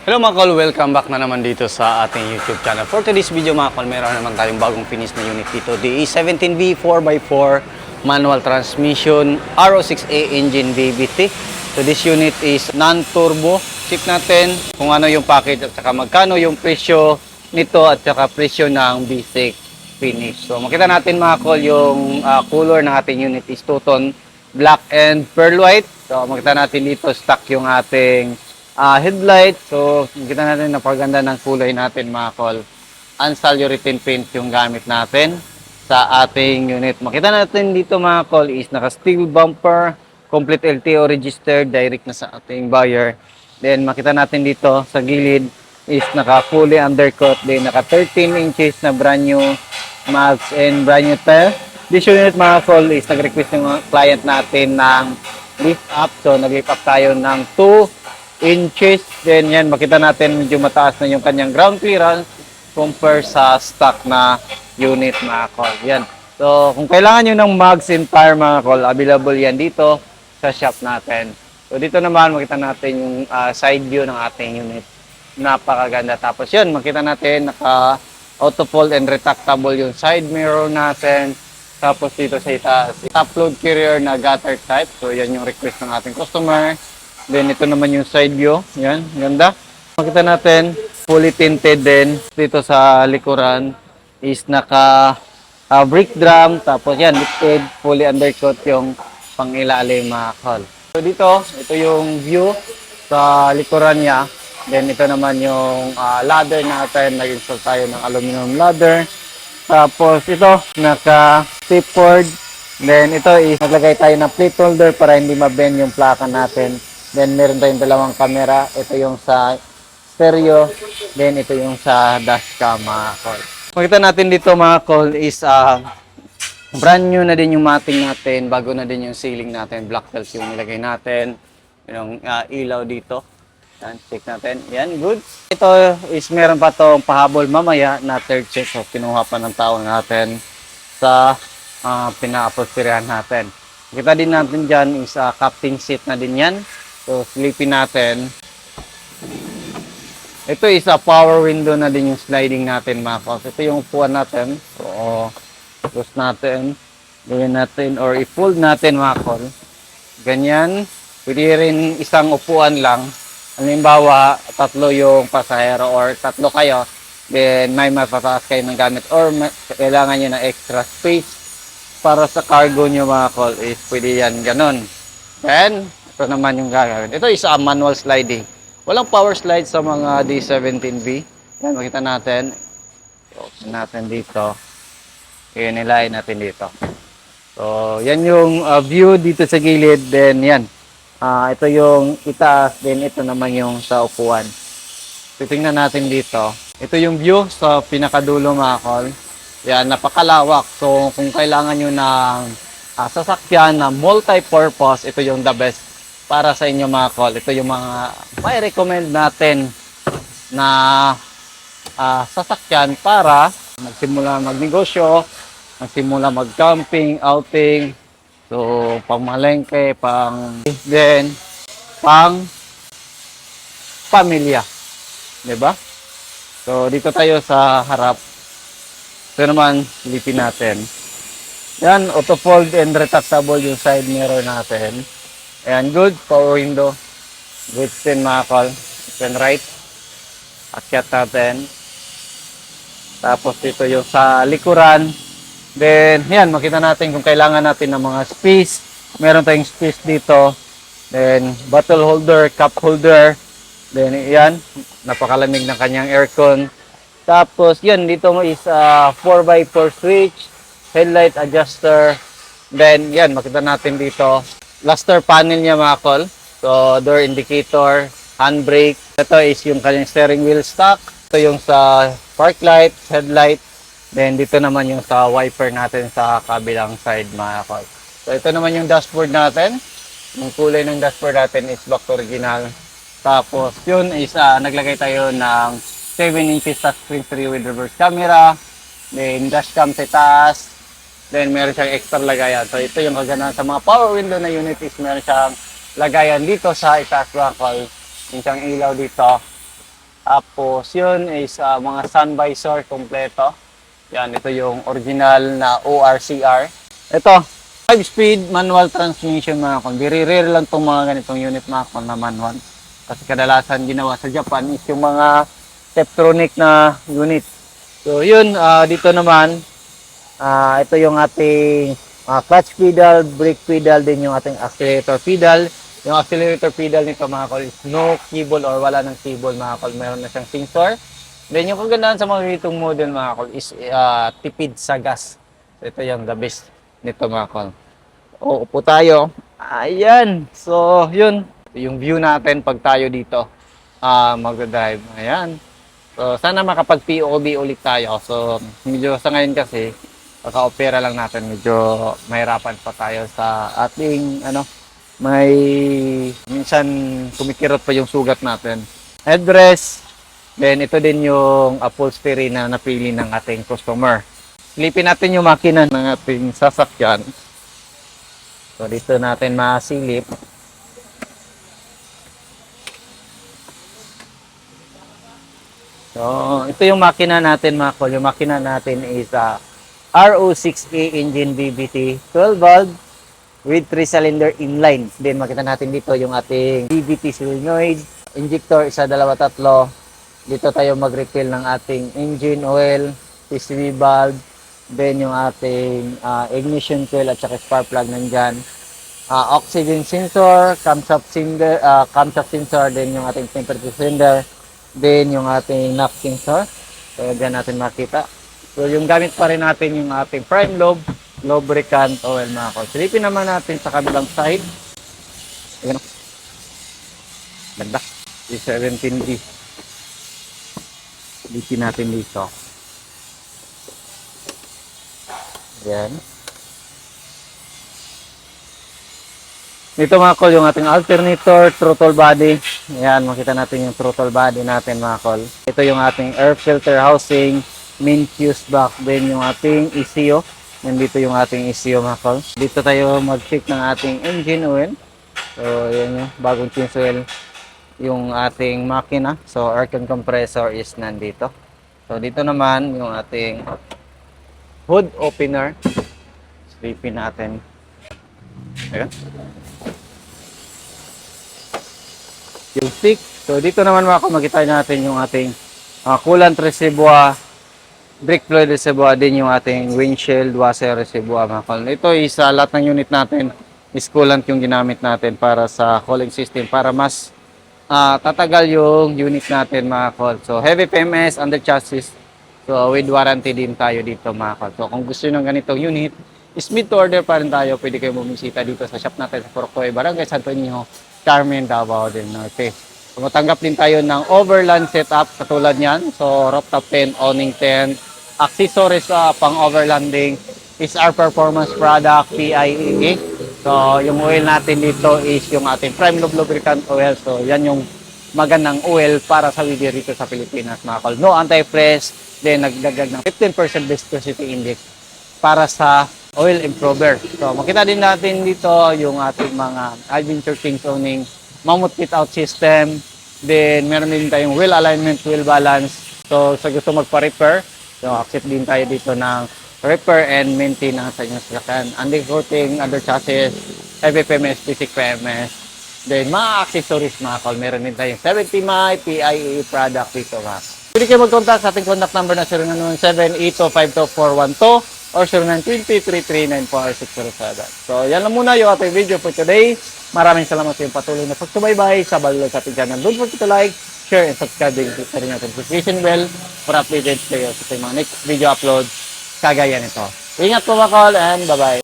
Hello mga kol, welcome back na naman dito sa ating YouTube channel. For today's video mga kol, meron naman tayong bagong finish na unit dito. DE17V 4x4 manual transmission RO6A engine VVT. So this unit is non-turbo. Check natin kung ano yung package at saka magkano yung presyo nito at saka presyo ng basic finish. So makita natin mga kol yung color ng ating unit is two-tone black and pearl white. So makita natin dito stock yung ating headlight. So, kita natin napaganda ng kulay natin mga kol. Ansal urethane paint yung gamit natin sa ating unit. Makita natin dito mga kol is naka-steel bumper, complete LTO registered, direct na sa ating buyer. Then, makita natin dito sa gilid is naka-fully undercut. Then, naka-13 inches na brand new mags and brand new tire. This unit mga kol is nag-request ng client natin ng lift up. So, nag-lift up tayo ng 2 inches. Then yan, makita natin medyo mataas na yung kanyang ground clearance compare sa stock na unit mga kol. Yan. So, kung kailangan nyo ng mags and tire mga kol, available yan dito sa shop natin. So, dito naman makita natin yung side view ng ating unit. Napakaganda. Tapos yun, makita natin naka auto fold and retractable yung side mirror natin. Tapos dito sa itaas, top load carrier na gutter type. So, yan yung request ng ating customer. Then, ito naman yung side view. Yan, ganda. Makita natin, fully tinted din. Dito sa likuran is naka brake drum. Tapos yan, lifted, fully undercut yung pangilalim mga kol. So, dito, ito yung view sa likuran niya. Then, ito naman yung ladder natin. Nag-install tayo ng aluminum ladder. Tapos, ito, naka-stipboard. Then, ito is naglagay tayo ng plate holder para hindi mabend yung plaka natin. Then, meron tayong dalawang camera. Ito yung sa stereo. Then, ito yung sa dashcam, mga kol. Makita natin dito, mga kol, is brand new na din yung matting natin. Bago na din yung ceiling natin. Black tiles yung nilagay natin. Yung ilaw dito. Yan, check natin. Yan, good. Ito is meron pa tong pahabol mamaya na third check. So, kinuha pa ng tao natin sa pina-apostirihan natin. Kita din natin dyan is captain seat na din yan. So, sleepin natin. Ito is power window na din yung sliding natin mga kol. Ito yung upuan natin. So, close natin. Gawin natin or i-fold natin mga kol. Ganyan. Pwede rin isang upuan lang. Halimbawa, tatlo yung pasahero or tatlo kayo. Then, may mapataas kayo ng gamit or kailangan nyo ng extra space para sa cargo nyo mga kol is pwede yan ganun. Then, ito naman yung gagawin. Ito is manual sliding. Walang power slide sa mga D17V. Yan, makita natin. Open natin dito. Nilayin natin dito. So, yan yung view dito sa gilid. Then, yan. Ito yung itaas. Then, ito naman yung sa upuan. Titingnan natin dito. Ito yung view sa pinakadulo mga kol. Yan, napakalawak. So, kung kailangan nyo ng sasakyan na multi-purpose, ito yung the best para sa inyo mga kol. Ito yung mga may recommend natin na sasakyan para magsimula magnegosyo, magsimula mag-camping, outing, so pangmalengke, then pang pamilya. Diba? So dito tayo sa harap. Ito naman, lipin natin. Yan, auto fold and retractable yung side mirror natin. Ayan, good. Power window. Good spin mga kol. Then right. Akyat natin. Tapos dito yung sa likuran. Then, yan, makita natin kung kailangan natin ng mga space. Meron tayong space dito. Then, bottle holder, cup holder. Then, yan, napakalamig ng kanyang aircon. Tapos, yan, dito mo is 4x4 switch, headlight adjuster. Then, yan, makita natin dito. Luster panel niya mga kol. So, door indicator, handbrake. Ito is yung kanyang steering wheel stock. Ito yung sa park light, headlight. Then, dito naman yung sa wiper natin sa kabilang side mga kol. So, ito naman yung dashboard natin. Yung kulay ng dashboard natin is back to original. Tapos, yun is naglagay tayo ng 7 inches touchscreen with reverse camera. Then, dashcam sa taas. Then, meron siyang extra lagayan. So, ito yung kaganahan sa mga power window na unit is meron siyang lagayan dito sa itaas mga kol. Yung siyang ilaw dito. Tapos yun is mga sun visor kompleto. Yan, ito yung original na ORCR. Ito, 5-speed manual transmission mga kon. Rare lang tong mga ganitong unit mga kon na manual. Kasi kadalasan ginawa sa Japan is yung mga Steptronic na unit. So yun, dito naman, ito yung ating clutch pedal, brake pedal, din yung ating accelerator pedal. Yung accelerator pedal nito mga kol is no cable or wala ng cable mga kol. Meron na siyang sensor. Then yung kagandahan sa mga ganitong model mga kol is tipid sa gas. So, ito yung the best nito mga kol. Upo tayo. Ayan. So yun, yung view natin pag tayo dito mag-drive. Ayan. So, sana makapag-POV ulit tayo. So, medyo sa ngayon kasi, kaka-opera lang natin, medyo mahirapan pa tayo sa ating, may minsan kumikirot pa yung sugat natin. Headrest, then ito din yung upholstery na napili ng ating customer. Silipin natin yung makina ng ating sasakyan. So, dito natin masilip. So, ito yung makina natin mga kol. Yung makina natin is RO6A engine VVT 12 valve with 3-cylinder inline. Then makita natin dito yung ating VVT solenoid, injector, 1, 2, 3. Dito tayo mag-refill ng ating engine oil, PCV valve, then yung ating ignition coil at saka spark plug nandyan. Oxygen sensor, camshaft sensor, then yung ating temperature sensor. Then, yung ating knob sensor. So, dyan natin makita. So, yung gamit pa rin natin yung ating prime lobe, lubricant oil mga kol. Silipin naman natin sa kabilang side. Ayan o. Ganda. Yung 17B. Silipin natin dito. Ayan. Dito mga kol, yung ating alternator, throttle body. Ayan, makita natin yung throttle body natin mga kol. Ito yung ating air filter housing, main fuse box, then yung ating ECU. Nandito yung ating ECU mga kol. Dito tayo mag-check ng ating engine oil. So, yan yung bagong change oil yung ating makina. So, aircon compressor is nandito. So, dito naman yung ating hood opener. Sleepin natin. Ayan. Yung stick. So, dito naman makita natin yung ating coolant reservoir, brake fluid reservoir, din yung ating windshield washer reservoir. Ito is lahat ng unit natin is coolant yung ginamit natin para sa cooling system para mas tatagal yung unit natin mga kol. So, heavy PMS under chassis. So, with warranty din tayo dito mga kol. So, kung gusto nyo ng ganitong unit, is mid to order pa rin tayo. Pwede kayo bumisita dito sa shop natin sa Purok Barangay Santo Niño, Carmen, Davao del Norte. So, matanggap din tayo ng overland setup katulad niyan. So, rooftop tent, awning tent, accessories pang overlanding is our performance product, PIEE. So, yung oil natin dito is yung ating prime lube lubricant oil. So, yan yung magandang oil para sa video dito sa Pilipinas mga kol. No anti-freeze, then nagdagdag ng 15% viscosity index para sa oil improver. So, makita din natin dito yung ating mga adventure king owning mammoth fit out system. Then, meron din tayong wheel alignment, wheel balance. So, sa gusto magpa-repair, so, accept din tayo dito ng repair and maintenance sa inyong sasakyan. Undercoating, under chassis, heavy PMS, basic PMS. Then, mga accessories mga kol. Meron din tayong 70 mi PIE product dito mga. Pwede kayo mag-contact sa ating contact number na 0917-8252-412 or 0920-339-4607. So, yan lang muna yung ating video for today. Maraming salamat sa iyong patuloy na pagsubaybay sa Balilog sa ating channel. Don't forget to like, share, and subscribe din sa rin natin notification bell for updated kayo sa mga next video upload kagaya nito. Ingat po mga kol and bye-bye.